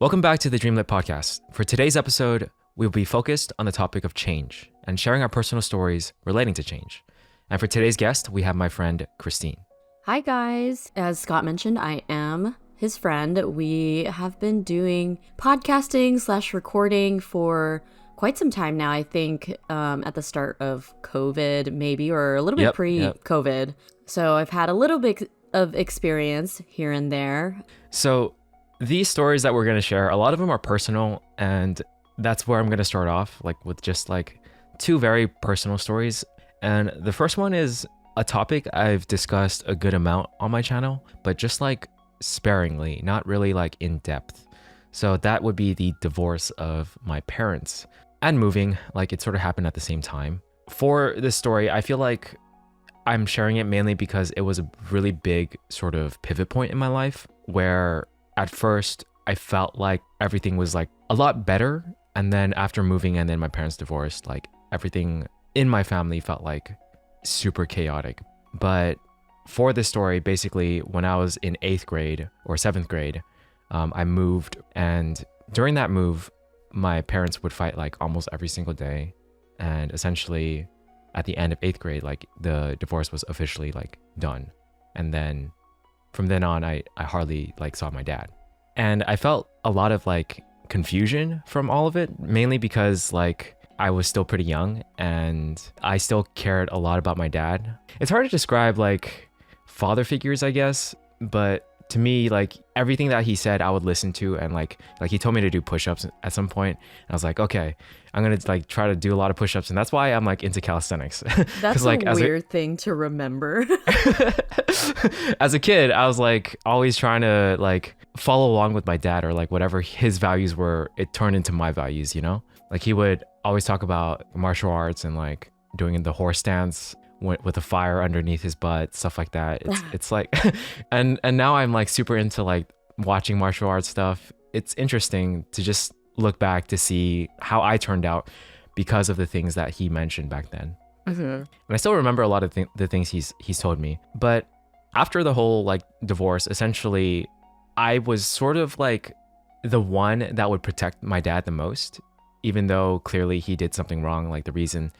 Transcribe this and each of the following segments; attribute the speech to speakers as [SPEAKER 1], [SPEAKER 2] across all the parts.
[SPEAKER 1] Welcome back to the Dreamlet Podcast. For today's episode, we'll be focused on the topic of change and sharing our personal stories relating to change. And for today's guest, we have my friend, Christine.
[SPEAKER 2] Hi guys. As Scott mentioned, I am his friend. We have been doing podcasting / recording for quite some time now. I think at the start of COVID maybe, or a little bit pre-COVID. So I've had a little bit of experience here and there.
[SPEAKER 1] So these stories that we're going to share, a lot of them are personal, and that's where I'm going to start off, with just two very personal stories. And the first one is a topic I've discussed a good amount on my channel, but just sparingly, not really in depth. So that would be the divorce of my parents and moving. It sort of happened at the same time. For this story, I feel like I'm sharing it mainly because it was a really big sort of pivot point in my life where at first I felt like everything was a lot better. And then after moving and then my parents divorced, everything in my family felt super chaotic. But for this story, basically when I was in 8th grade or 7th grade, I moved. And during that move, my parents would fight almost every single day. And essentially at the end of 8th grade, the divorce was officially done. And then from then on, I hardly saw my dad. And I felt a lot of confusion from all of it, mainly because I was still pretty young and I still cared a lot about my dad. It's hard to describe father figures, I guess, but to me, everything that he said, I would listen to. And he told me to do push-ups at some point. And I was like, okay, I'm going to try to do a lot of push-ups. And that's why I'm into calisthenics.
[SPEAKER 2] That's a weird thing to remember.
[SPEAKER 1] As a kid, I was always trying to follow along with my dad, or whatever his values were, it turned into my values, you know? He would always talk about martial arts and doing the horse stance with a fire underneath his butt, stuff like that. It's and now I'm super into watching martial arts stuff. It's interesting to just look back to see how I turned out because of the things that he mentioned back then. Mm-hmm. And I still remember a lot of the things he's told me. But after the whole divorce, essentially I was sort of the one that would protect my dad the most, even though clearly he did something wrong. The reason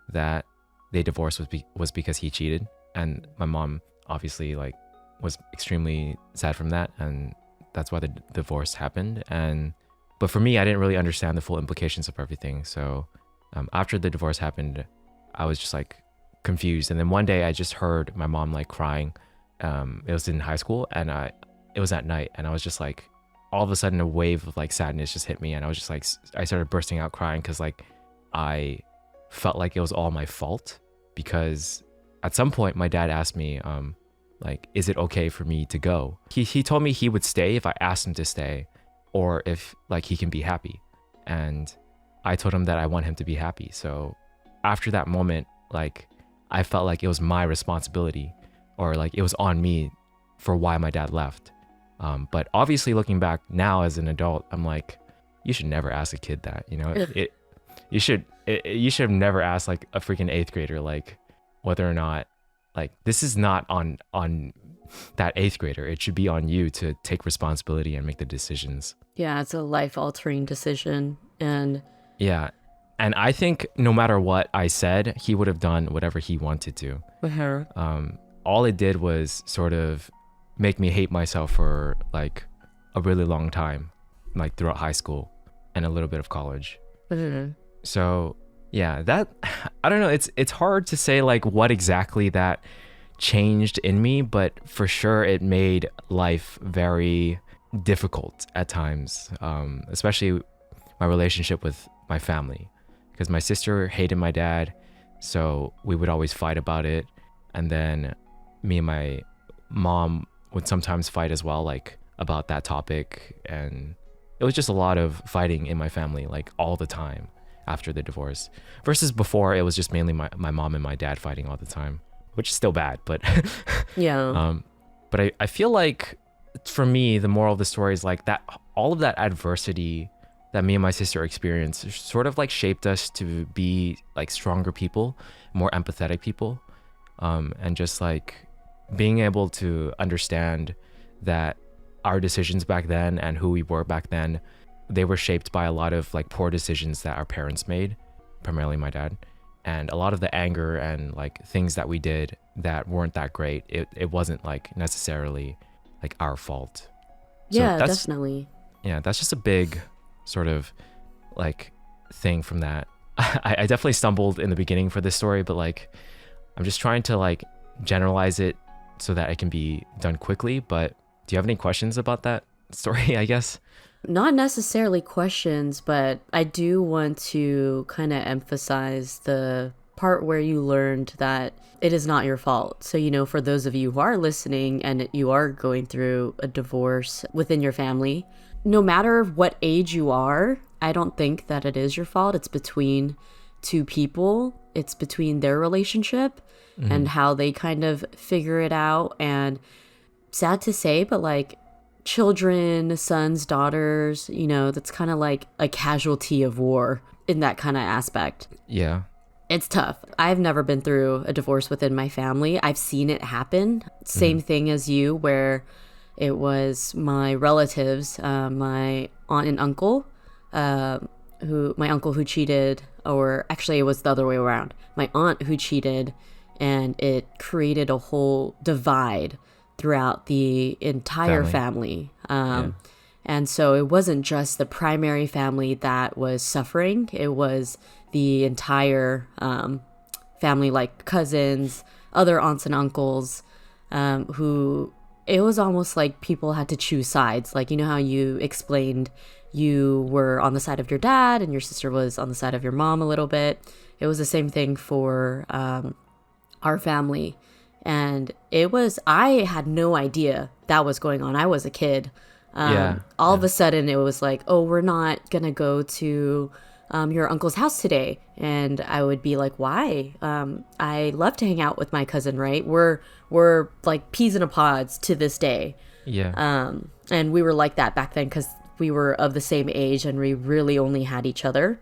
[SPEAKER 1] that they divorced was because he cheated, and my mom obviously was extremely sad from that, and that's why the divorce happened. But for me, I didn't really understand the full implications of everything. So after the divorce happened, I was just confused. And then one day I just heard my mom crying. It was in high school, and it was at night, and I was just all of a sudden a wave of sadness just hit me, and I was just I started bursting out crying because I felt it was all my fault. Because at some point my dad asked me, is it okay for me to go? He told me he would stay if I asked him to stay, or if he can be happy. And I told him that I want him to be happy. So after that moment, I felt it was my responsibility, or it was on me for why my dad left. But obviously looking back now as an adult, I'm you should never ask a kid that, you know? You should have never asked a freaking 8th grader whether or not this is not on that 8th grader. It should be on you to take responsibility and make the decisions.
[SPEAKER 2] Yeah, it's a life-altering decision. And
[SPEAKER 1] I think no matter what I said, he would have done whatever he wanted to.
[SPEAKER 2] Uh-huh.
[SPEAKER 1] All it did was sort of make me hate myself for a really long time, throughout high school and a little bit of college.
[SPEAKER 2] Mm-hmm.
[SPEAKER 1] So yeah, that, I don't know, it's hard to say what exactly that changed in me, but for sure it made life very difficult at times, especially my relationship with my family, because my sister hated my dad, so we would always fight about it. And then me and my mom would sometimes fight as well, about that topic. And it was just a lot of fighting in my family, all the time after the divorce, versus before it was just mainly my mom and my dad fighting all the time, which is still bad, but
[SPEAKER 2] yeah.
[SPEAKER 1] But I feel for me, the moral of the story is that all of that adversity that me and my sister experienced sort of shaped us to be stronger people, more empathetic people, and just being able to understand that our decisions back then and who we were back then, they were shaped by a lot of like poor decisions that our parents made, primarily my dad. And a lot of the anger and like things that we did that weren't that great, it wasn't like necessarily like our fault.
[SPEAKER 2] Yeah, definitely.
[SPEAKER 1] Yeah, that's just a big sort of like thing from that. I definitely stumbled in the beginning for this story, but like I'm just trying to like generalize it so that it can be done quickly. But do you have any questions about that story, I guess?
[SPEAKER 2] Not necessarily questions, but I do want to kind of emphasize the part where you learned that it is not your fault. So, you know, for those of you who are listening and you are going through a divorce within your family, no matter what age you are, I don't think that it is your fault. It's between two people. It's between their relationship and how they kind of figure it out. And sad to say, but like children, sons, daughters, you know, that's kind of like a casualty of war in that kind of aspect.
[SPEAKER 1] Yeah.
[SPEAKER 2] It's tough. I've never been through a divorce within my family. I've seen it happen. Same thing as you, where it was my relatives, my aunt and uncle, my uncle who cheated, or actually it was the other way around. My aunt who cheated, and it created a whole divide throughout the entire family. And so it wasn't just the primary family that was suffering. It was the entire family, like cousins, other aunts and uncles, who it was almost like people had to choose sides. Like, you know how you explained you were on the side of your dad and your sister was on the side of your mom a little bit. It was the same thing for our family. And I had no idea that was going on. I was a kid. All of a sudden it was like, oh, we're not going to go to your uncle's house today. And I would be like, why? I love to hang out with my cousin, right? We're like peas in a pods to this day.
[SPEAKER 1] Yeah.
[SPEAKER 2] And we were like that back then because we were of the same age and we really only had each other.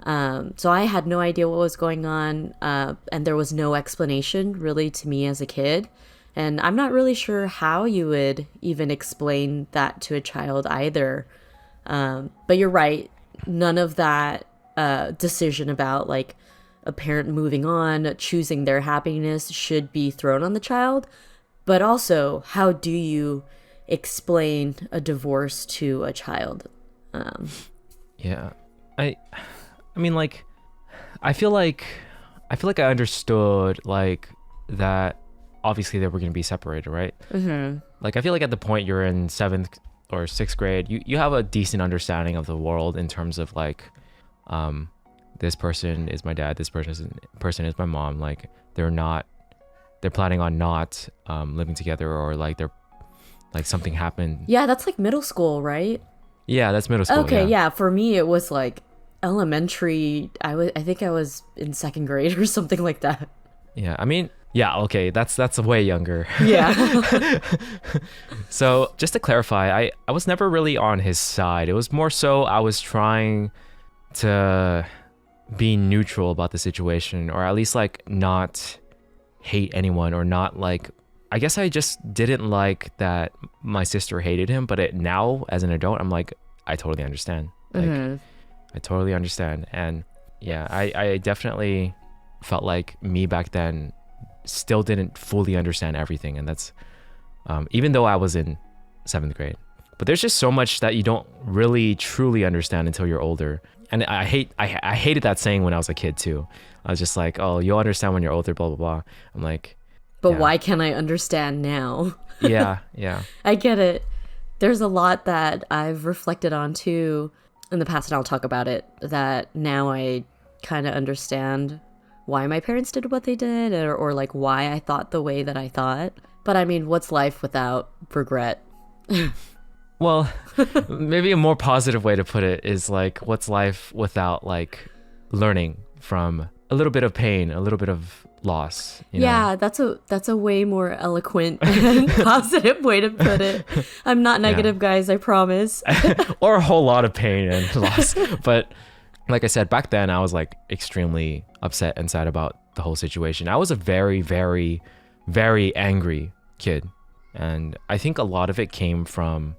[SPEAKER 2] So I had no idea what was going on, and there was no explanation really to me as a kid. And I'm not really sure how you would even explain that to a child either. But you're right. None of that decision about like a parent moving on, choosing their happiness should be thrown on the child. But also, how do you explain a divorce to a child?
[SPEAKER 1] Yeah. I mean, like, I feel like I understood like that. Obviously, they were going to be separated, right?
[SPEAKER 2] Mm-hmm.
[SPEAKER 1] Like, I feel like at the point you're in 7th or 6th grade, you have a decent understanding of the world in terms of like, this person is my dad, this person is my mom. Like, they're planning on not living together, or like they're like something happened.
[SPEAKER 2] Yeah, that's like middle school, right?
[SPEAKER 1] Yeah, that's middle school.
[SPEAKER 2] Okay, yeah. For me, it was like elementary. I think I was in 2nd grade or something like that.
[SPEAKER 1] Yeah, I mean, yeah, okay, that's way younger.
[SPEAKER 2] Yeah.
[SPEAKER 1] So just to clarify, I was never really on his side. It was more so I was trying to be neutral about the situation, or at least like not hate anyone, or not like, I guess I just didn't like that my sister hated him. But now as an adult, I'm like, I totally understand. Like, I totally understand. And yeah, I definitely felt like me back then still didn't fully understand everything. And that's even though I was in 7th grade. But there's just so much that you don't really truly understand until you're older. And I hated that saying when I was a kid too. I was just like, oh, you'll understand when you're older, blah, blah, blah. I'm like,
[SPEAKER 2] but yeah. Why can't I understand now?
[SPEAKER 1] Yeah.
[SPEAKER 2] I get it. There's a lot that I've reflected on too in the past, and I'll talk about it, that now I kind of understand why my parents did what they did, or like why I thought the way that I thought. But I mean, what's life without regret?
[SPEAKER 1] Well, maybe a more positive way to put it is like, what's life without like learning from a little bit of pain, a little bit of loss?
[SPEAKER 2] Yeah, that's a way more eloquent and positive way to put it. I'm not negative, guys, I promise.
[SPEAKER 1] Or a whole lot of pain and loss. But like I said, back then I was like extremely upset and sad about the whole situation. I was a very, very, very angry kid. And I think a lot of it came from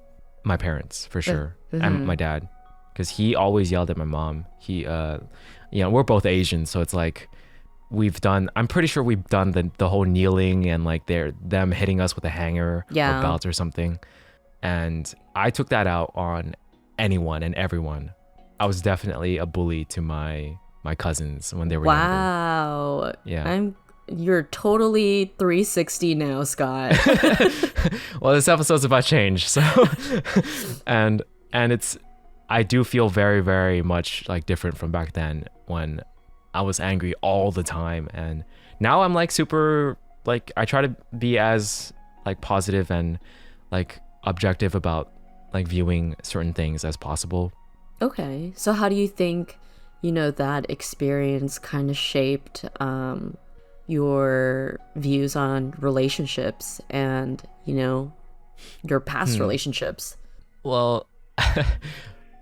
[SPEAKER 1] My parents, for sure. And my dad, because he always yelled at my mom. We're both Asian, so it's like I'm pretty sure we've done the whole kneeling and like them hitting us with a hanger or belt or something. And I took that out on anyone and everyone. I was definitely a bully to my cousins when they were younger.
[SPEAKER 2] Wow.
[SPEAKER 1] Yeah.
[SPEAKER 2] You're totally 360 now, Scott.
[SPEAKER 1] Well, this episode's about change, so and I do feel very, very much like different from back then when I was angry all the time, and now I'm like super, like I try to be as like positive and like objective about like viewing certain things as possible.
[SPEAKER 2] Okay, so how do you think, that experience kind of shaped your views on relationships and, your past relationships?
[SPEAKER 1] Well,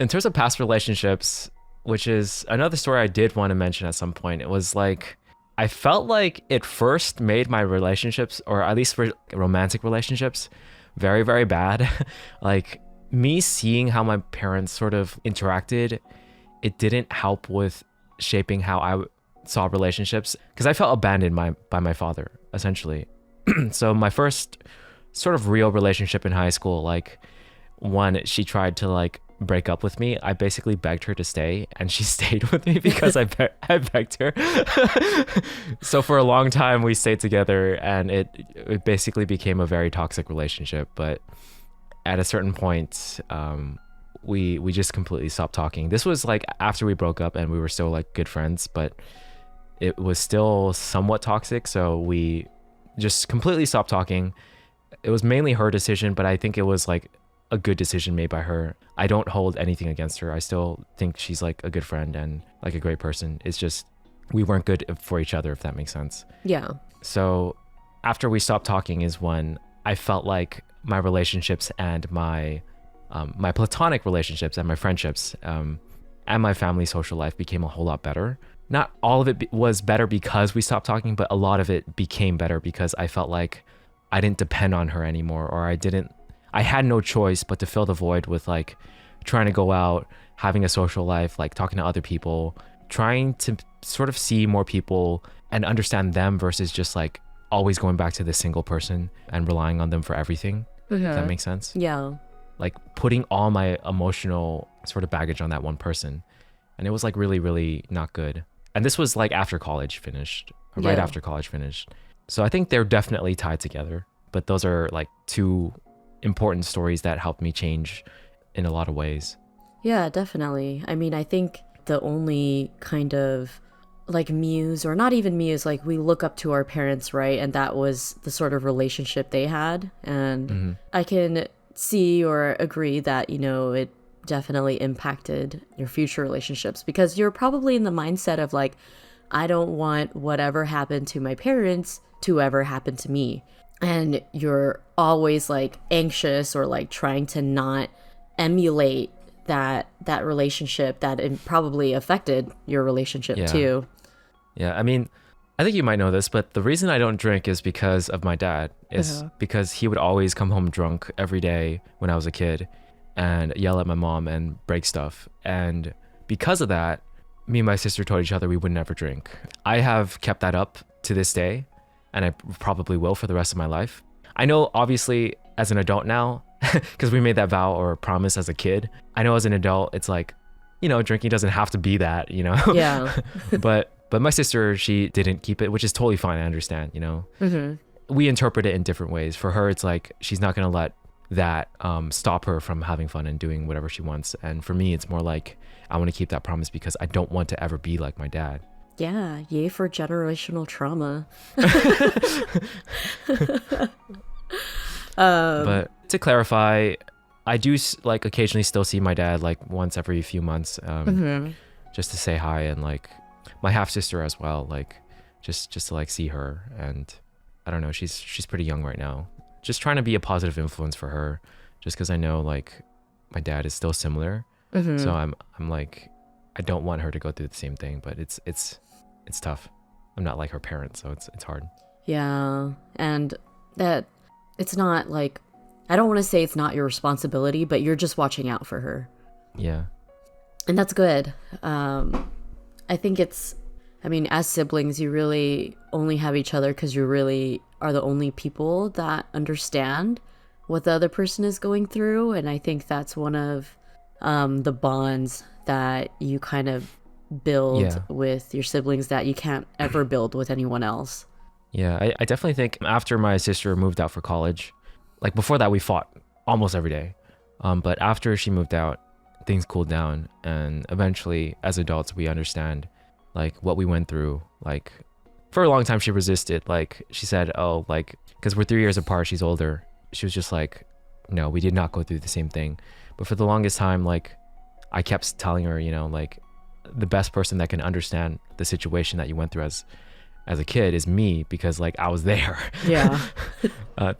[SPEAKER 1] in terms of past relationships, which is another story I did want to mention at some point, it was like, I felt like it first made my relationships, or at least for romantic relationships, very, very bad. Like me seeing how my parents sort of interacted, it didn't help with shaping how I saw relationships, because I felt abandoned by my father, essentially. So my first sort of real relationship in high school, like when she tried to like break up with me, I basically begged her to stay, and she stayed with me because I begged her. So for a long time we stayed together, and it basically became a very toxic relationship. But at a certain point, we just completely stopped talking. This was like after we broke up, and we were still like good friends, but it was still somewhat toxic, so we just completely stopped talking. It was mainly her decision, but I think it was like a good decision made by her. I don't hold anything against her. I still think she's like a good friend and like a great person. It's just we weren't good for each other, if that makes sense.
[SPEAKER 2] Yeah. So
[SPEAKER 1] after we stopped talking is when I felt like my relationships and my platonic relationships and my friendships and my family social life became a whole lot better. Not all of it was better because we stopped talking, but a lot of it became better because I felt like I didn't depend on her anymore, or I had no choice but to fill the void with like trying to go out, having a social life, like talking to other people, trying to sort of see more people and understand them versus just like always going back to the single person and relying on them for everything. If that makes sense.
[SPEAKER 2] Yeah.
[SPEAKER 1] Like putting all my emotional sort of baggage on that one person. And it was like really, really not good. And this was like after college finished, right after college finished. So I think they're definitely tied together, but those are like two important stories that helped me change in a lot of ways.
[SPEAKER 2] Yeah, definitely. I mean, I think the only kind of like muse, or not even muse, like we look up to our parents, right? And that was the sort of relationship they had. And I can see or agree that, it definitely impacted your future relationships, because you're probably in the mindset of like, I don't want whatever happened to my parents to ever happen to me. And you're always like anxious or like trying to not emulate that relationship that it probably affected your relationship too.
[SPEAKER 1] Yeah, I mean, I think you might know this, but the reason I don't drink is because of my dad. Is because he would always come home drunk every day when I was a kid and yell at my mom and break stuff. And because of that, me and my sister told each other we would never drink. I have kept that up to this day, and I probably will for the rest of my life. I know obviously as an adult now, because we made that vow or promise as a kid, I know as an adult, it's like, drinking doesn't have to be that,
[SPEAKER 2] Yeah.
[SPEAKER 1] But my sister, she didn't keep it, which is totally fine. I understand, We interpret it in different ways. For her, it's like, she's not going to let that stop her from having fun and doing whatever she wants. And for me, it's more like, I want to keep that promise because I don't want to ever be like my dad.
[SPEAKER 2] Yeah, yay for generational trauma.
[SPEAKER 1] But to clarify, I do like occasionally still see my dad like once every few months, just to say hi, and like my half sister as well, like just to like see her. And I don't know, she's pretty young right now. Just trying to be a positive influence for her, just because I know like my dad is still similar. So I'm like, I don't want her to go through the same thing, but it's tough. I'm not like her parents, so it's hard.
[SPEAKER 2] Yeah, and that it's not like I don't want to say it's not your responsibility, but you're just watching out for her.
[SPEAKER 1] Yeah.
[SPEAKER 2] And that's good. I think as siblings, you really only have each other because you really are the only people that understand what the other person is going through. And I think that's one of the bonds that you kind of build with your siblings that you can't ever build with anyone else.
[SPEAKER 1] Yeah, I definitely think after my sister moved out for college, like before that we fought almost every day. But after she moved out, things cooled down, and eventually as adults we understand like what we went through. Like for a long time she resisted. Like she said, oh, like because we're 3 years apart, she's older. She was just like, no, we did not go through the same thing. But for the longest time, like I kept telling her, you know, like the best person that can understand the situation that you went through as a kid is me, because like I was there.
[SPEAKER 2] Yeah.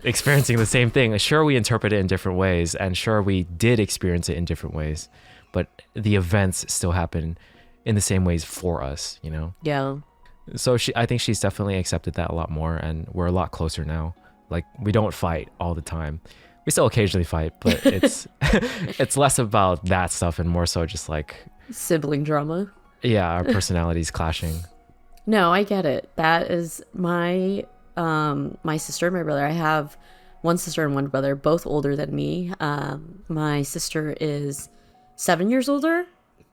[SPEAKER 1] Experiencing the same thing. Sure, we interpret it in different ways, and sure we did experience it in different ways, but the events still happen in the same ways for us, you know?
[SPEAKER 2] Yeah.
[SPEAKER 1] So I think she's definitely accepted that a lot more, and we're a lot closer now. Like we don't fight all the time. We still occasionally fight, but it's it's less about that stuff and more so just like
[SPEAKER 2] sibling drama.
[SPEAKER 1] Yeah, our personalities clashing.
[SPEAKER 2] No, I get it. That is my sister and my brother. I have one sister and one brother, both older than me. My sister is 7 years older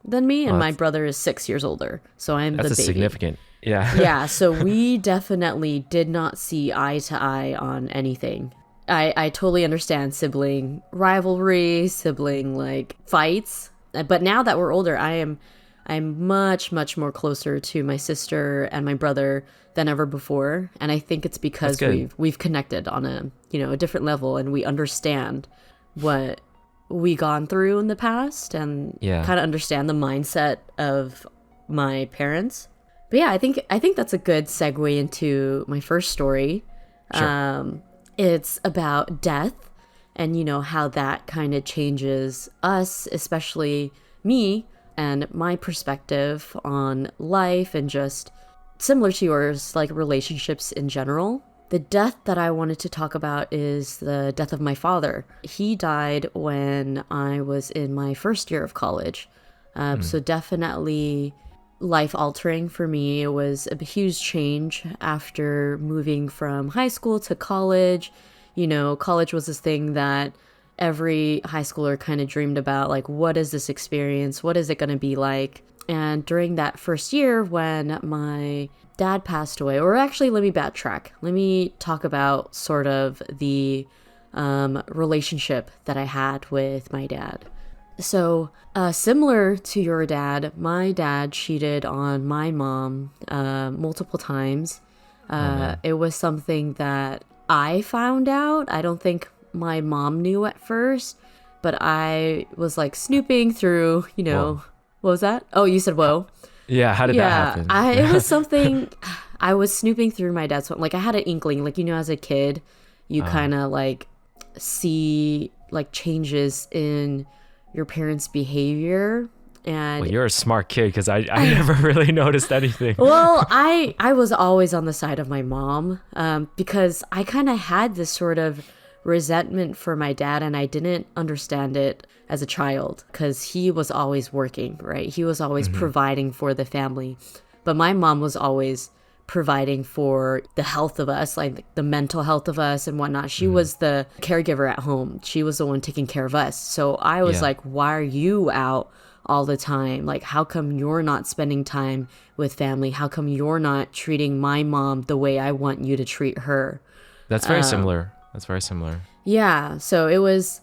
[SPEAKER 2] than me, and my brother is 6 years older. So I'm the baby.
[SPEAKER 1] That's significant. Yeah.
[SPEAKER 2] Yeah, so we definitely did not see eye to eye on anything. I totally understand sibling rivalry, sibling like fights. But now that we're older, I'm much, much more closer to my sister and my brother than ever before. And I think it's because we've connected on a different level, and we understand what we gone through in the past and kind of understand the mindset of my parents. But yeah, I think that's a good segue into my first story.
[SPEAKER 1] Sure.
[SPEAKER 2] It's about death and, you know, how that kind of changes us, especially me, and my perspective on life and just similar to yours, like relationships in general. The death that I wanted to talk about is the death of my father. He died when I was in my first year of college. So definitely life altering for me. It was a huge change after moving from high school to college. You know, college was this thing that every high schooler kind of dreamed about, like, what is this experience? What is it going to be like? And during that first year when my dad passed away, or actually let me backtrack. Let me talk about sort of the relationship that I had with my dad. So similar to your dad, my dad cheated on my mom multiple times. It was something that I found out. I don't think my mom knew at first, but I was like snooping through, you know, whoa. What was that? Oh, you said whoa.
[SPEAKER 1] Yeah, how did that happen?
[SPEAKER 2] It was something, I was snooping through my dad's phone. Like I had an inkling, like, you know, as a kid, you kind of like see like changes in your parents' behavior. And
[SPEAKER 1] well, you're a smart kid, because I never really noticed anything.
[SPEAKER 2] Well, I was always on the side of my mom because I kind of had this sort of resentment for my dad, and I didn't understand it as a child because he was always working, right? He was always providing for the family. But my mom was always providing for the health of us, like the mental health of us and whatnot. She was the caregiver at home. She was the one taking care of us. So I was like, why are you out all the time? Like, how come you're not spending time with family? How come you're not treating my mom the way I want you to treat her?
[SPEAKER 1] That's very similar. That's very similar.
[SPEAKER 2] Yeah. So it was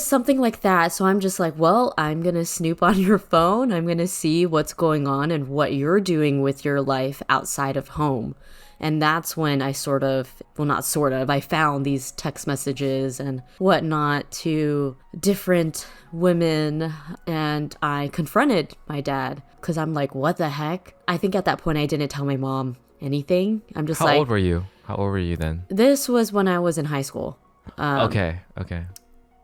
[SPEAKER 2] something like that. So I'm just like, well, I'm going to snoop on your phone. I'm going to see what's going on and what you're doing with your life outside of home. And that's when I I found these text messages and whatnot to different women. And I confronted my dad because I'm like, what the heck? I think at that point I didn't tell my mom anything. I'm just
[SPEAKER 1] How old were you? How old were you then?
[SPEAKER 2] This was when I was in high school.
[SPEAKER 1] Okay.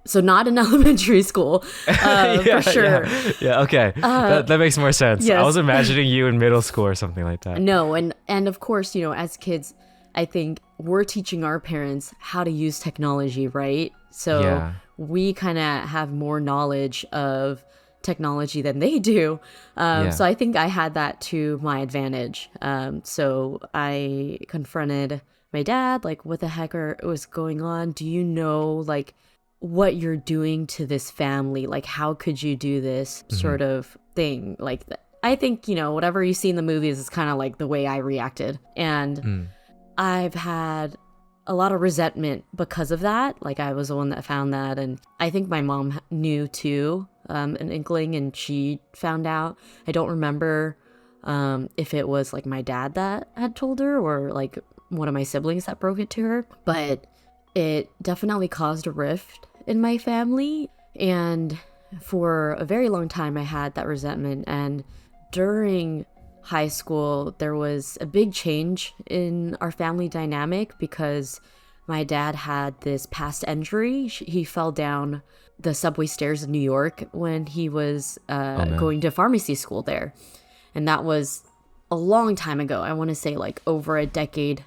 [SPEAKER 2] So not in elementary school, for sure.
[SPEAKER 1] Yeah, okay. That makes more sense.
[SPEAKER 2] Yes.
[SPEAKER 1] I was imagining you in middle school or something like that.
[SPEAKER 2] No, and of course, you know, as kids, I think we're teaching our parents how to use technology, right? So we kind of have more knowledge of technology than they do. So I think I had that to my advantage. So I confronted my dad, like, what the heck was going on? Do you know, like, what you're doing to this family? Like, how could you do this sort of thing? Like, I think, whatever you see in the movies is kind of like the way I reacted. And I've had a lot of resentment because of that. Like, I was the one that found that. And I think my mom knew too, an inkling, and she found out. I don't remember if it was like my dad that had told her or like one of my siblings that broke it to her. But it definitely caused a rift in my family. And for a very long time, I had that resentment. And during high school, there was a big change in our family dynamic because my dad had this past injury. He fell down the subway stairs in New York when he was going to pharmacy school there. And that was a long time ago. I want to say like over a decade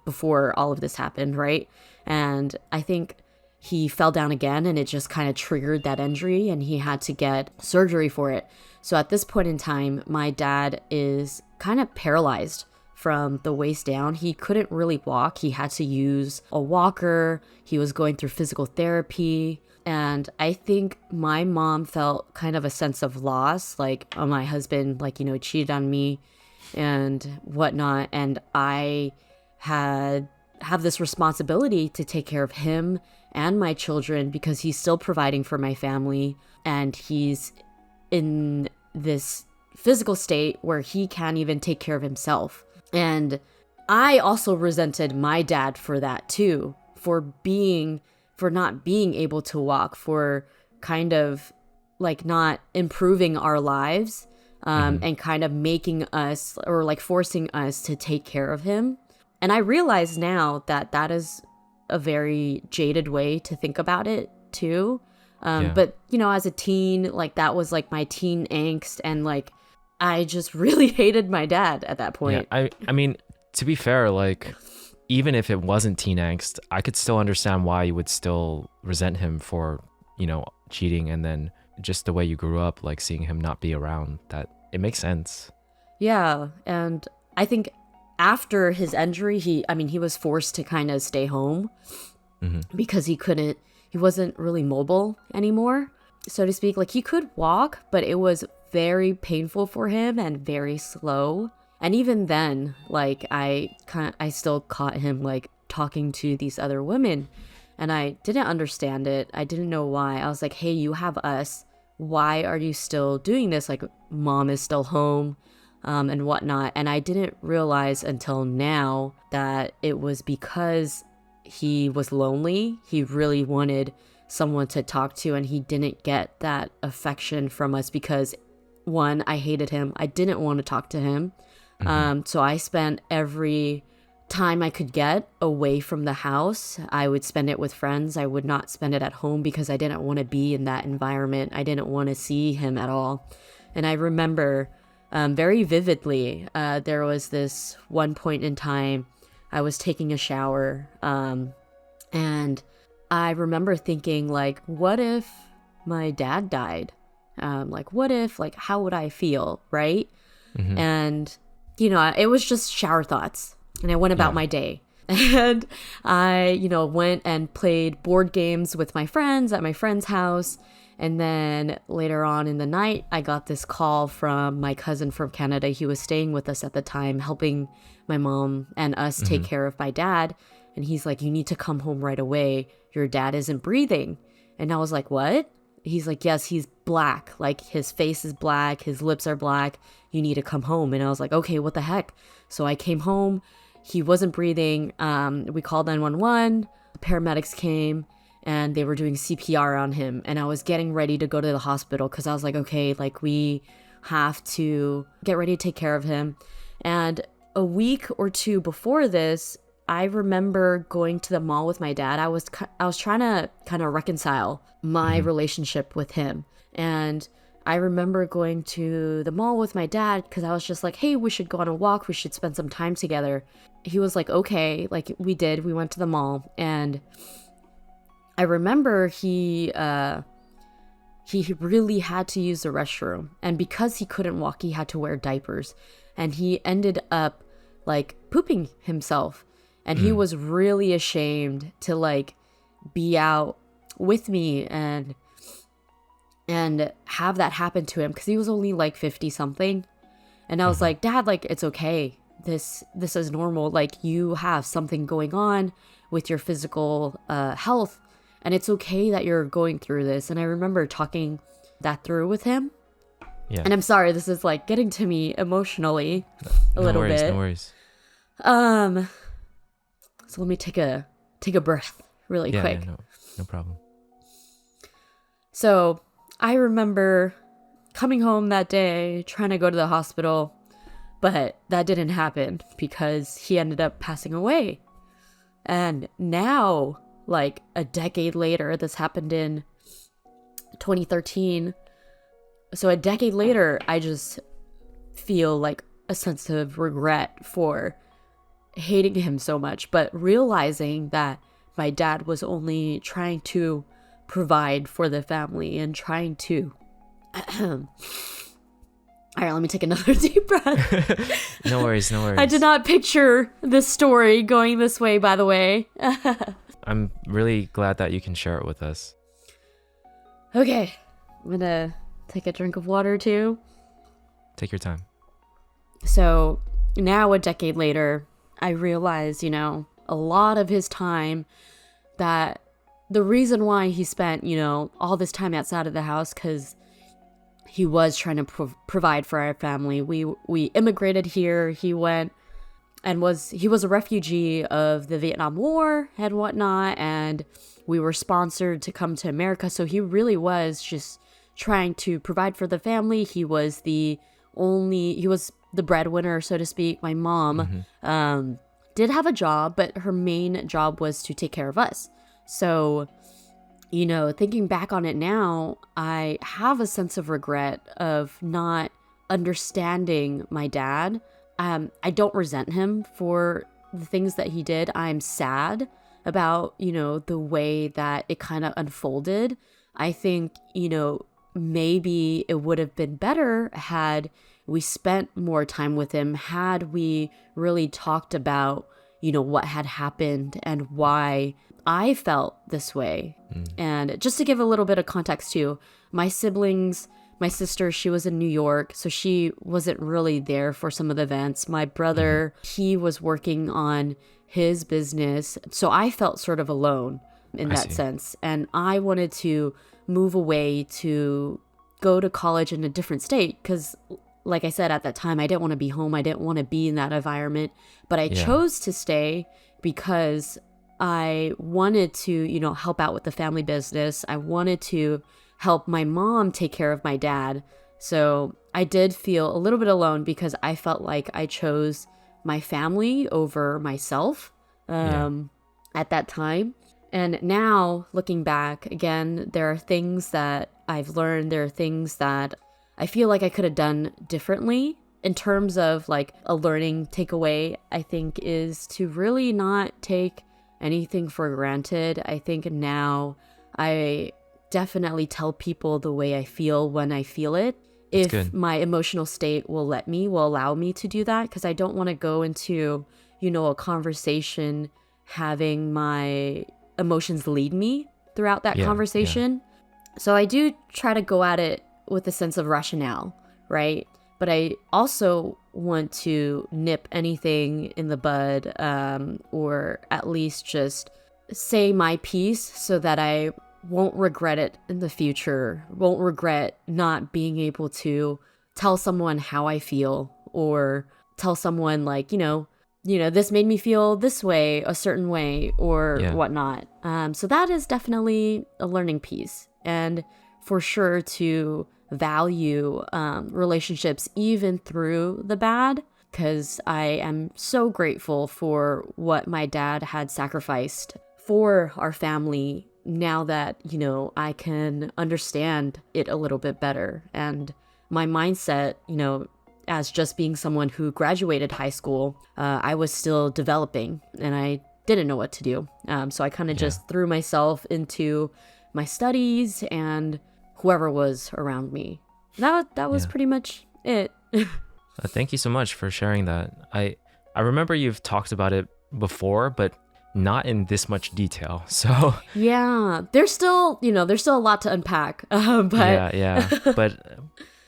[SPEAKER 2] before all of this happened, right? And I think he fell down again, and it just kind of triggered that injury, and he had to get surgery for it. So at this point in time, my dad is kind of paralyzed from the waist down. He couldn't really walk. He had to use a walker. He was going through physical therapy. And I think my mom felt kind of a sense of loss, like, oh, my husband, like, cheated on me and whatnot. And I have this responsibility to take care of him and my children because he's still providing for my family, and he's in this physical state where he can't even take care of himself. And I also resented my dad for that too, for not being able to walk, for kind of like not improving our lives, and kind of making us, or like forcing us to take care of him. And I realize now that that is a very jaded way to think about it too. But, as a teen, like, that was like my teen angst, and like, I just really hated my dad at that point.
[SPEAKER 1] Yeah, I mean, to be fair, like, even if it wasn't teen angst, I could still understand why you would still resent him for, cheating, and then just the way you grew up, like seeing him not be around, that it makes sense.
[SPEAKER 2] Yeah. And I think after his injury, he was forced to kind of stay home because he wasn't really mobile anymore, so to speak. Like, he could walk, but it was very painful for him and very slow. And even then, like, I still caught him like talking to these other women, and I didn't understand it. I didn't know why. I was like, hey, you have us. Why are you still doing this? Like, mom is still home. And whatnot. And I didn't realize until now that it was because he was lonely. He really wanted someone to talk to, and he didn't get that affection from us because, one, I hated him. I didn't want to talk to him. So I spent every time I could get away from the house. I would spend it with friends. I would not spend it at home because I didn't want to be in that environment. I didn't want to see him at all. And I remember very vividly, there was this one point in time I was taking a shower, and I remember thinking, like, what if my dad died? Like, what if, like, how would I feel, right? And, it was just shower thoughts, and I went about my day. And I, went and played board games with my friends at my friend's house. And then later on in the night, I got this call from my cousin from Canada. He was staying with us at the time, helping my mom and us take care of my dad. And he's like, you need to come home right away. Your dad isn't breathing. And I was like, what? He's like, yes, he's black. Like, his face is black. His lips are black. You need to come home. And I was like, okay, what the heck? So I came home. He wasn't breathing. We called 911. The paramedics came, and they were doing CPR on him. And I was getting ready to go to the hospital because I was like, okay, like, we have to get ready to take care of him. And a week or two before this, I remember going to the mall with my dad. I was trying to kind of reconcile my relationship with him. And I remember going to the mall with my dad because I was just like, hey, we should go on a walk. We should spend some time together. He was like, okay. Like, we did. We went to the mall. And I remember he really had to use the restroom. And because he couldn't walk, he had to wear diapers. And he ended up, like, pooping himself. And he was really ashamed to, like, be out with me and have that happen to him because he was only like 50 something. And I was like, Dad, like, it's okay. This is normal. Like, you have something going on with your physical health, and it's okay that you're going through this. And I remember talking that through with him. Yeah. And I'm sorry, this is like getting to me emotionally a little bit.
[SPEAKER 1] No worries.
[SPEAKER 2] So let me take a breath really quick.
[SPEAKER 1] Yeah, no problem.
[SPEAKER 2] So I remember coming home that day, trying to go to the hospital, but that didn't happen because he ended up passing away. And now, like a decade later, this happened in 2013. So a decade later, I just feel like a sense of regret for hating him so much, but realizing that my dad was only trying to provide for the family and trying to all right, let me take another deep breath.
[SPEAKER 1] No worries.
[SPEAKER 2] I did not picture this story going this way, by the way.
[SPEAKER 1] I'm really glad that you can share it with us.
[SPEAKER 2] Okay, I'm gonna take a drink of water too.
[SPEAKER 1] Take your time.
[SPEAKER 2] So now a decade later, I realize, a lot of his time, that the reason why he spent, all this time outside of the house, because he was trying to provide for our family. We immigrated here. He went and he was a refugee of the Vietnam War and whatnot, and we were sponsored to come to America. So he really was just trying to provide for the family. He was the breadwinner, so to speak. My mom did have a job, but her main job was to take care of us. So, thinking back on it now, I have a sense of regret of not understanding my dad. I don't resent him for the things that he did. I'm sad about, the way that it kind of unfolded. I think, maybe it would have been better had we spent more time with him, had we really talked about, what had happened and why I felt this way. And just to give a little bit of context too, my siblings, my sister, she was in New York, so she wasn't really there for some of the events. My brother, he was working on his business, so I felt sort of alone in that sense. And I wanted to move away to go to college in a different state because, like I said, at that time, I didn't want to be home. I didn't want to be in that environment, but I chose to stay because I wanted to, help out with the family business. I wanted to help my mom take care of my dad. So I did feel a little bit alone because I felt like I chose my family over myself at that time. And now looking back, again, there are things that I've learned. There are things that I feel like I could have done differently. In terms of like a learning takeaway, I think is to really not take anything for granted. I think now I definitely tell people the way I feel when I feel it. If my emotional state will allow me to do that, because I don't want to go into, a conversation having my emotions lead me throughout that conversation. So I do try to go at it with a sense of rationale, right? But I also want to nip anything in the bud, or at least just say my piece so that I won't regret it in the future, won't regret not being able to tell someone how I feel, or tell someone like, this made me feel this way, a certain way, or whatnot. So that is definitely a learning piece. And for sure to value relationships even through the bad, because I am so grateful for what my dad had sacrificed for our family now that, I can understand it a little bit better. And my mindset, as just being someone who graduated high school, I was still developing and I didn't know what to do. So I kind of just threw myself into my studies and whoever was around me. That was pretty much it.
[SPEAKER 1] Thank you so much for sharing that. I remember you've talked about it before, but not in this much detail. So
[SPEAKER 2] yeah, there's still a lot to unpack. But
[SPEAKER 1] yeah.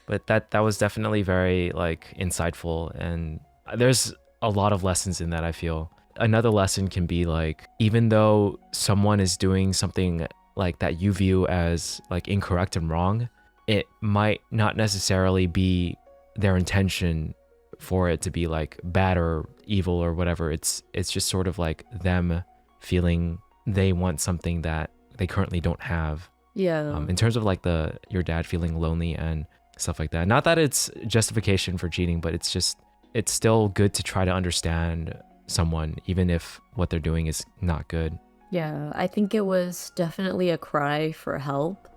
[SPEAKER 1] But that was definitely very like insightful, and there's a lot of lessons in that, I feel. Another lesson can be like, even though someone is doing something like that you view as like incorrect and wrong, it might not necessarily be their intention for it to be like bad or evil or whatever. It's just sort of like them feeling they want something that they currently don't have.
[SPEAKER 2] Yeah.
[SPEAKER 1] In terms of like your dad feeling lonely and stuff like that. Not that it's justification for cheating, but it's still good to try to understand someone, even if what they're doing is not good.
[SPEAKER 2] Yeah, I think it was definitely a cry for help,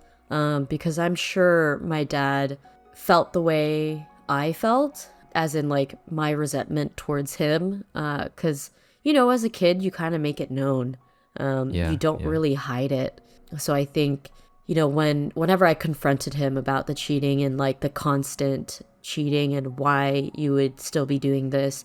[SPEAKER 2] because I'm sure my dad felt the way I felt, as in like my resentment towards him, because, as a kid, you kind of make it known. You don't really hide it. So I think, whenever I confronted him about the cheating and like the constant cheating and why you would still be doing this,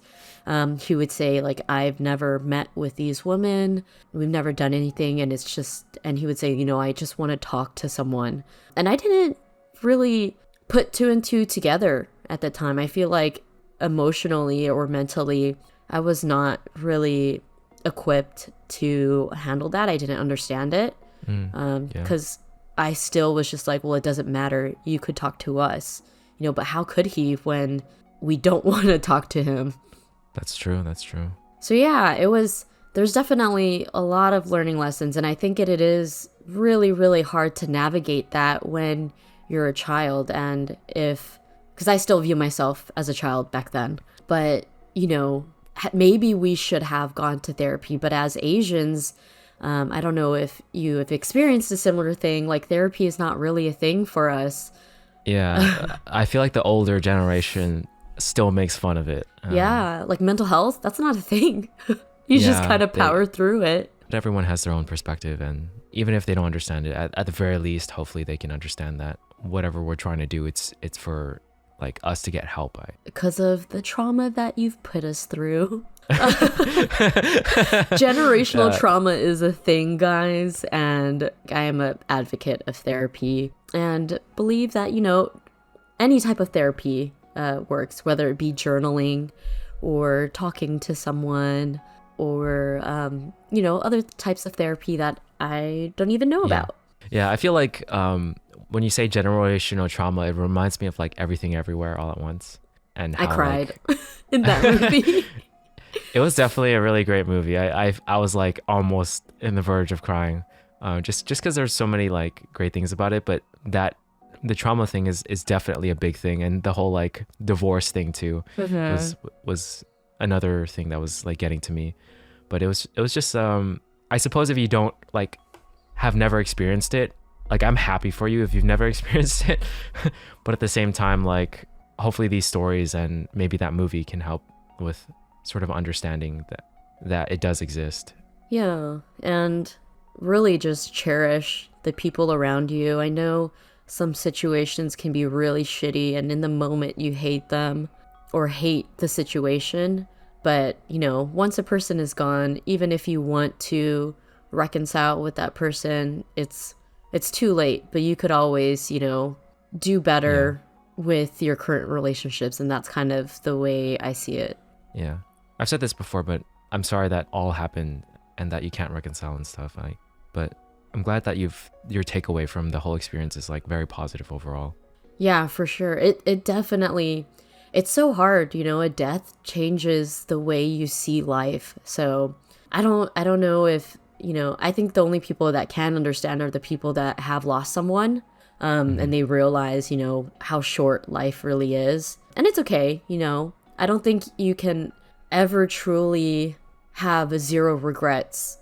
[SPEAKER 2] he would say like, I've never met with these women, we've never done anything, and he would say, I just want to talk to someone. And I didn't really put two and two together at the time. I feel like emotionally or mentally, I was not really equipped to handle that. I didn't understand it, because I still was just like, well, it doesn't matter. You could talk to us, but how could he when we don't want to talk to him?
[SPEAKER 1] That's true.
[SPEAKER 2] So yeah, there's definitely a lot of learning lessons. And I think it is really, really hard to navigate that when you're a child. And because I still view myself as a child back then, but, maybe we should have gone to therapy. But as Asians, I don't know if you have experienced a similar thing. Like, therapy is not really a thing for us.
[SPEAKER 1] Yeah, I feel like the older generation still makes fun of it.
[SPEAKER 2] Yeah, like mental health, that's not a thing. You just kind of power through it.
[SPEAKER 1] But everyone has their own perspective, and even if they don't understand it, at the very least, hopefully they can understand that whatever we're trying to do, it's for like us to get help.
[SPEAKER 2] Because of the trauma that you've put us through. Generational trauma is a thing, guys, and I am an advocate of therapy and believe that, any type of therapy works, whether it be journaling or talking to someone or, other types of therapy that I don't even know about.
[SPEAKER 1] Yeah, I feel like when you say generational trauma, it reminds me of like Everything Everywhere All at Once. And how,
[SPEAKER 2] I cried in that movie.
[SPEAKER 1] It was definitely a really great movie. I was like almost in the verge of crying, just because there's so many like great things about it. But the trauma thing is definitely a big thing, and the whole like divorce thing too was another thing that was like getting to me. But it was just I suppose if you don't like have never experienced it, like I'm happy for you if you've never experienced it. But at the same time, like hopefully these stories and maybe that movie can help with sort of understanding that it does exist.
[SPEAKER 2] Yeah, and really just cherish the people around you. I know some situations can be really shitty, and in the moment you hate them or hate the situation. But, once a person is gone, even if you want to reconcile with that person, it's too late. But you could always, do better with your current relationships, and that's kind of the way I see it.
[SPEAKER 1] Yeah. I've said this before, but I'm sorry that all happened and that you can't reconcile and stuff. But I'm glad that your takeaway from the whole experience is like very positive overall.
[SPEAKER 2] Yeah, for sure. It definitely, it's so hard, a death changes the way you see life. So I don't know if, I think the only people that can understand are the people that have lost someone, and they realize, how short life really is. And it's okay, I don't think you can ever truly have zero regrets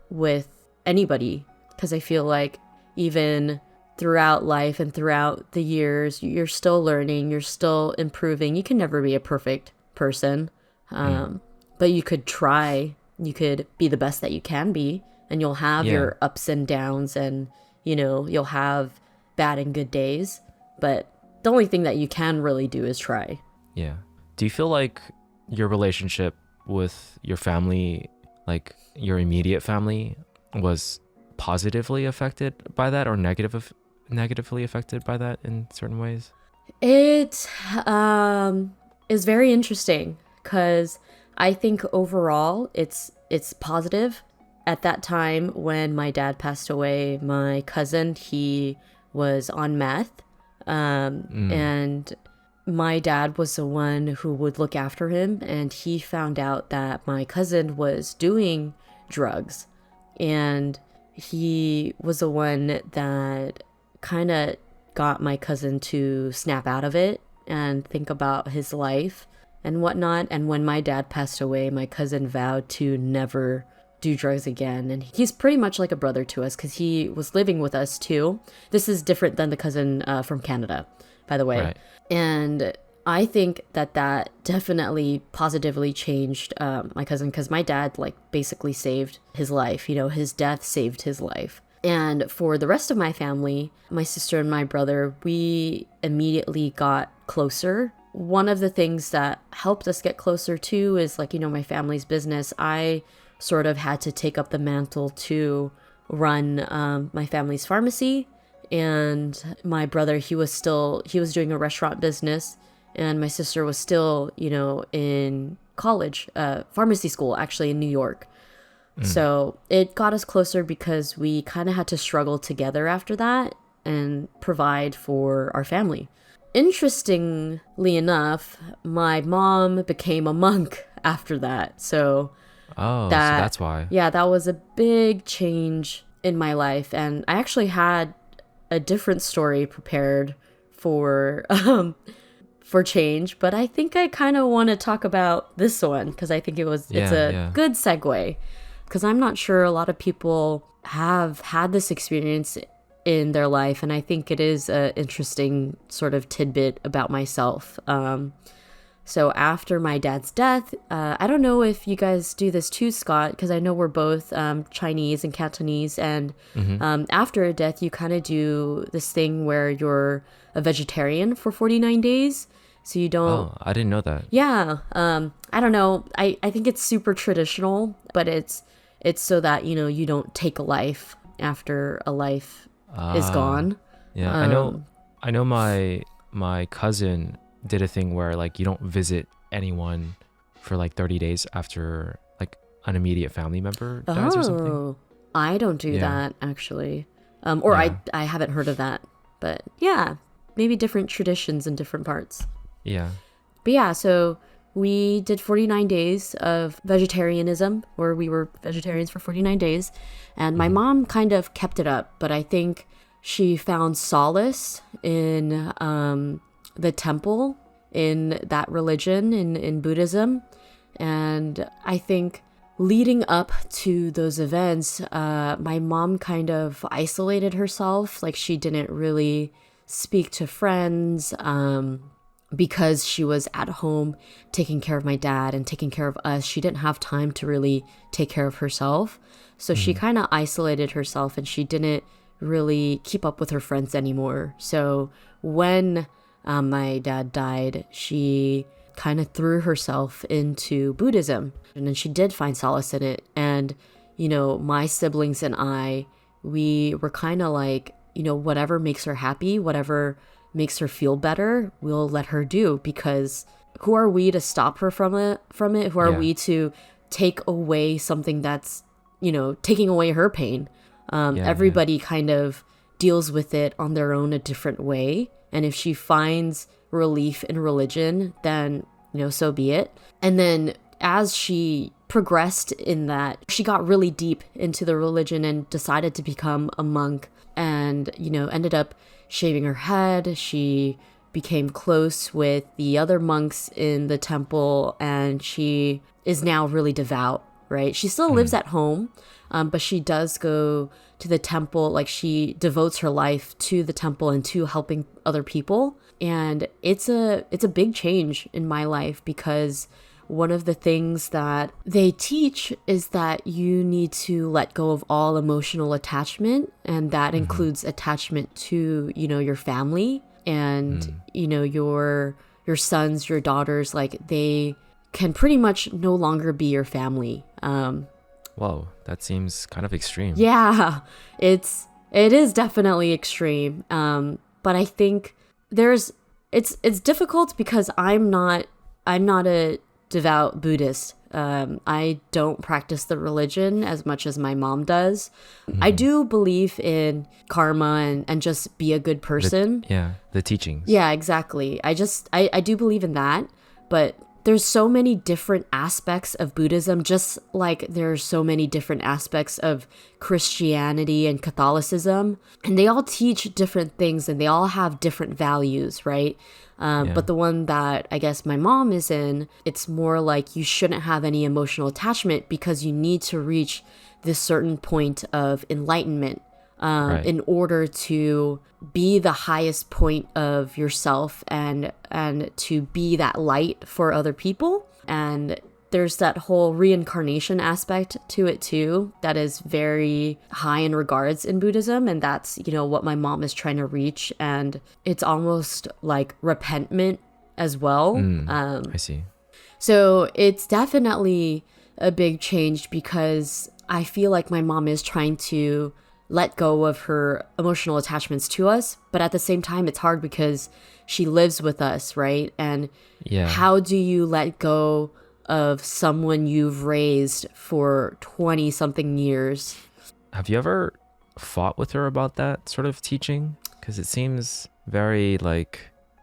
[SPEAKER 2] with anybody. because I feel like even throughout life and throughout the years, you're still learning, you're still improving. You can never be a perfect person, but you could try. You could be the best that you can be, and you'll have your ups and downs, and you'll have bad and good days. But the only thing that you can really do is try.
[SPEAKER 1] Yeah. Do you feel like your relationship with your family, like your immediate family, was positively affected by that, or negatively affected by that in certain ways?
[SPEAKER 2] It is very interesting because I think overall it's positive. At that time when my dad passed away, my cousin, he was on meth, and my dad was the one who would look after him, and he found out that my cousin was doing drugs, and he was the one that kind of got my cousin to snap out of it and think about his life and whatnot. And when my dad passed away, my cousin vowed to never do drugs again. And he's pretty much like a brother to us because he was living with us too. This is different than the cousin from Canada, by the way.
[SPEAKER 1] Right.
[SPEAKER 2] And I think that definitely positively changed my cousin, because my dad basically saved his life. His death saved his life. And for the rest of my family, my sister and my brother, we immediately got closer. One of the things that helped us get closer too is my family's business. I sort of had to take up the mantle to run my family's pharmacy. And my brother, he was doing a restaurant business. And my sister was still, in college, pharmacy school, actually in New York. So it got us closer because we kind of had to struggle together after that and provide for our family. Interestingly enough, my mom became a monk after that. So
[SPEAKER 1] so that's why.
[SPEAKER 2] Yeah, that was a big change in my life. And I actually had a different story prepared for change, but I think I kind of want to talk about this one because I think it's a good segue. Because I'm not sure a lot of people have had this experience in their life, and I think it is an interesting sort of tidbit about myself. So after my dad's death, I don't know if you guys do this too, Scott, because I know we're both Chinese and Cantonese, and after a death, you kind of do this thing where you're a vegetarian for 49 days. So you don't...
[SPEAKER 1] Oh, I didn't know that.
[SPEAKER 2] Yeah. I don't know. I think it's super traditional, but it's so that, you don't take a life after a life is gone.
[SPEAKER 1] Yeah, I know my cousin did a thing where you don't visit anyone for 30 days after an immediate family member dies or something.
[SPEAKER 2] I don't do that actually. I haven't heard of that. But yeah, maybe different traditions in different parts.
[SPEAKER 1] Yeah.
[SPEAKER 2] But yeah, so we did 49 days of vegetarianism, where we were vegetarians for 49 days. And my mom kind of kept it up, but I think she found solace in the temple, in that religion, in Buddhism. And I think leading up to those events, my mom kind of isolated herself. She didn't really speak to friends, because she was at home taking care of my dad and taking care of us. She didn't have time to really take care of herself. So she kind of isolated herself, and she didn't really keep up with her friends anymore. So when my dad died, she kind of threw herself into Buddhism, and then she did find solace in it. And, my siblings and I, we were kind of whatever makes her happy, whatever makes her feel better, we'll let her do, because who are we to stop her from it? Who are we to take away something that's, taking away her pain? Everybody kind of deals with it on their own a different way. And if she finds relief in religion, then, so be it. And then as she progressed in that, she got really deep into the religion and decided to become a monk, and, ended up shaving her head. She became close with the other monks in the temple, and she is now really devout right? She still lives at home, but she does go to the temple. Like she devotes her life to the temple and to helping other people. And it's a big change in my life, because one of the things that they teach is that you need to let go of all emotional attachment, and that includes attachment to, your family and, your sons, your daughters. Like they can pretty much no longer be your family.
[SPEAKER 1] Whoa, that seems kind of extreme.
[SPEAKER 2] Yeah, it is definitely extreme. But I think it's difficult because I'm not a devout Buddhist. I don't practice the religion as much as my mom does. I do believe in karma and just be a good person.
[SPEAKER 1] The teachings.
[SPEAKER 2] Yeah, exactly. I do believe in that, but there's so many different aspects of Buddhism, just like there's so many different aspects of Christianity and Catholicism, and they all teach different things and they all have different values, right? But the one that I guess my mom is in, it's more like you shouldn't have any emotional attachment because you need to reach this certain point of enlightenment in order to be the highest point of yourself and to be that light for other people. And there's that whole reincarnation aspect to it too that is very high in regards in Buddhism, and that's what my mom is trying to reach, and it's almost like repentment as well.
[SPEAKER 1] I see.
[SPEAKER 2] So it's definitely a big change because I feel like my mom is trying to let go of her emotional attachments to us, but at the same time it's hard because she lives with us, right? And how do you let go of someone you've raised for 20 something years?
[SPEAKER 1] Have you ever fought with her about that sort of teaching? Because it seems very like,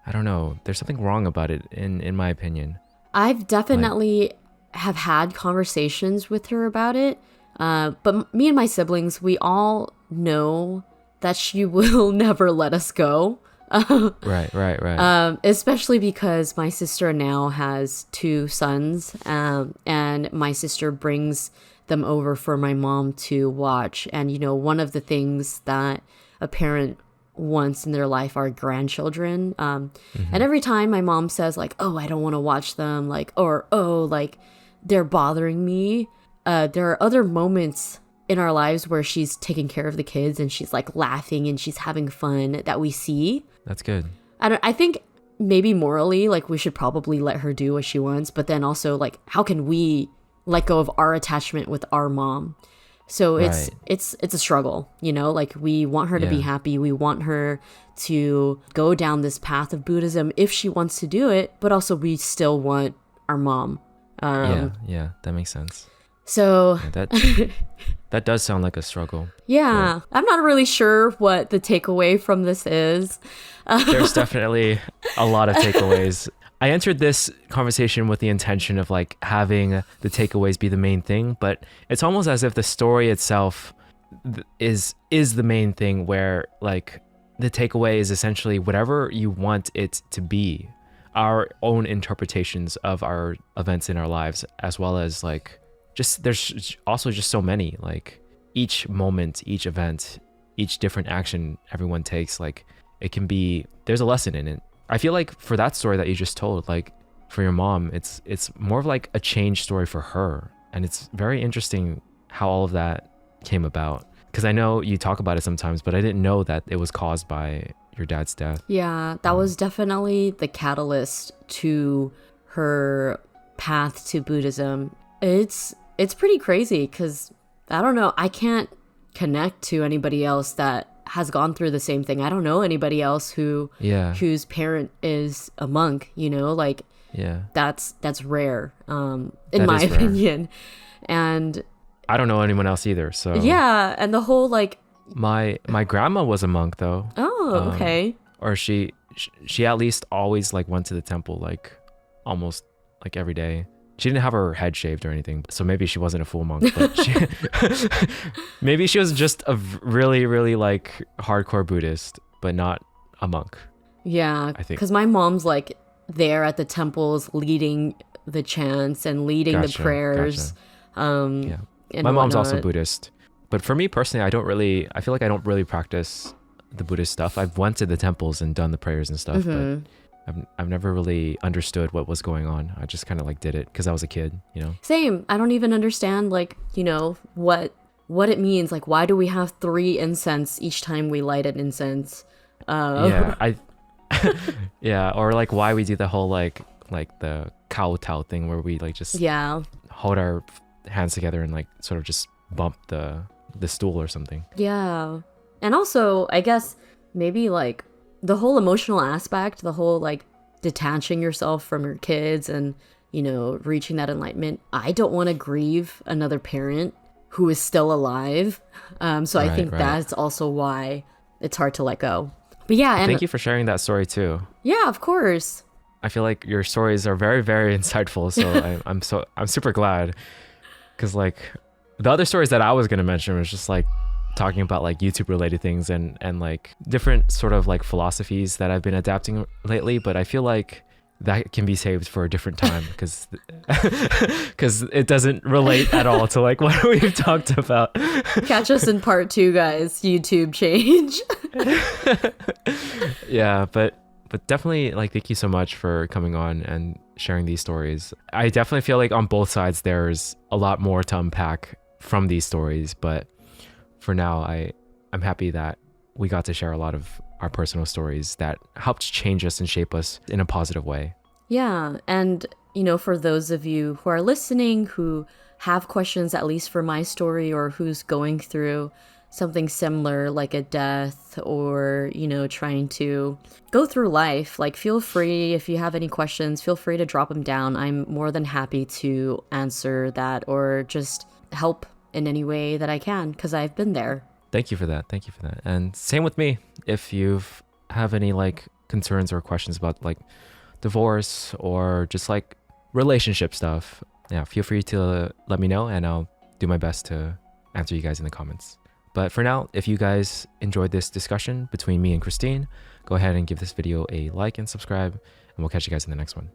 [SPEAKER 1] I don't know, there's something wrong about it in my opinion.
[SPEAKER 2] I've definitely have had conversations with her about it. But me and my siblings, we all know that she will never let us go.
[SPEAKER 1] Right.
[SPEAKER 2] Especially because my sister now has 2 sons, and my sister brings them over for my mom to watch. And, one of the things that a parent wants in their life are grandchildren. And every time my mom says like, oh, I don't want to watch them, like, or, oh, like they're bothering me. There are other moments in our lives where she's taking care of the kids and she's like laughing and she's having fun that we see.
[SPEAKER 1] That's good.
[SPEAKER 2] I think maybe morally, like we should probably let her do what she wants, but then also like, how can we let go of our attachment with our mom? So it's a struggle, like we want her to be happy. We want her to go down this path of Buddhism if she wants to do it, but also we still want our mom.
[SPEAKER 1] Yeah, that makes sense.
[SPEAKER 2] So
[SPEAKER 1] that does sound like a struggle.
[SPEAKER 2] Yeah, but I'm not really sure what the takeaway from this is.
[SPEAKER 1] There's definitely a lot of takeaways. I entered this conversation with the intention of like having the takeaways be the main thing, but it's almost as if the story itself is the main thing, where like the takeaway is essentially whatever you want it to be, our own interpretations of our events in our lives, as well as like there's also just so many, like each moment, each event, each different action everyone takes, like it can be, there's a lesson in it. I feel like for that story that you just told, like for your mom, it's more of like a change story for her. And it's very interesting how all of that came about. Because I know you talk about it sometimes, but I didn't know that it was caused by your dad's death.
[SPEAKER 2] Yeah, that was definitely the catalyst to her path to Buddhism. It's pretty crazy because, I don't know, I can't connect to anybody else that has gone through the same thing. I don't know anybody else whose parent is a monk, like that's rare, in my opinion. And
[SPEAKER 1] I don't know anyone else either. So
[SPEAKER 2] yeah, and the whole like
[SPEAKER 1] my grandma was a monk though.
[SPEAKER 2] Oh, okay.
[SPEAKER 1] Or she at least always like went to the temple like almost like every day. She didn't have her head shaved or anything, so maybe she wasn't a full monk, but maybe she was just a really, really like hardcore Buddhist, but not a monk.
[SPEAKER 2] Yeah,
[SPEAKER 1] I think.
[SPEAKER 2] Because my mom's like there at the temples leading the chants and leading the prayers.
[SPEAKER 1] Yeah.
[SPEAKER 2] And
[SPEAKER 1] My mom's also
[SPEAKER 2] whatnot.
[SPEAKER 1] Buddhist. But for me personally, I feel like I don't really practice the Buddhist stuff. I've went to the temples and done the prayers and stuff, but I've never really understood what was going on. I just kind of like did it because I was a kid, you know?
[SPEAKER 2] Same. I don't even understand, like, you know, what it means. Like, why do we have 3 incense each time we light an incense?
[SPEAKER 1] Yeah, yeah, or like why we do the whole like the kowtow thing where we like just
[SPEAKER 2] Yeah.
[SPEAKER 1] hold our hands together and like sort of just bump the stool or something.
[SPEAKER 2] Yeah. And also, I guess maybe like the whole emotional aspect, the whole like detaching yourself from your kids and, you know, reaching that enlightenment. I don't want to grieve another parent who is still alive. So I think
[SPEAKER 1] Right.
[SPEAKER 2] that's also why it's hard to let go. But yeah, and
[SPEAKER 1] Thank you for sharing that story too.
[SPEAKER 2] yeah, of course.
[SPEAKER 1] I feel like your stories are very, very insightful. So I'm super glad, because like the other stories that I was gonna mention was just like talking about like YouTube related things and like different sort of like philosophies that I've been adapting lately. But I feel like that can be saved for a different time because it doesn't relate at all to like what we've talked about.
[SPEAKER 2] Catch us in part 2, guys. YouTube change.
[SPEAKER 1] Yeah, but definitely like thank you so much for coming on and sharing these stories. I definitely feel like on both sides there's a lot more to unpack from these stories, but for now I'm happy that we got to share a lot of our personal stories that helped change us and shape us in a positive way.
[SPEAKER 2] Yeah, and you know, for those of you who are listening who have questions, at least for my story, or who's going through something similar like a death or, you know, trying to go through life, like feel free, if you have any questions, feel free to drop them down. I'm more than happy to answer that or just help in any way that I can because I've been there.
[SPEAKER 1] Thank you for that. And same with me. If you have any like concerns or questions about like divorce or just like relationship stuff, yeah, feel free to let me know and I'll do my best to answer you guys in the comments. But for now, if you guys enjoyed this discussion between me and Christine, go ahead and give this video a like and subscribe, and we'll catch you guys in the next one.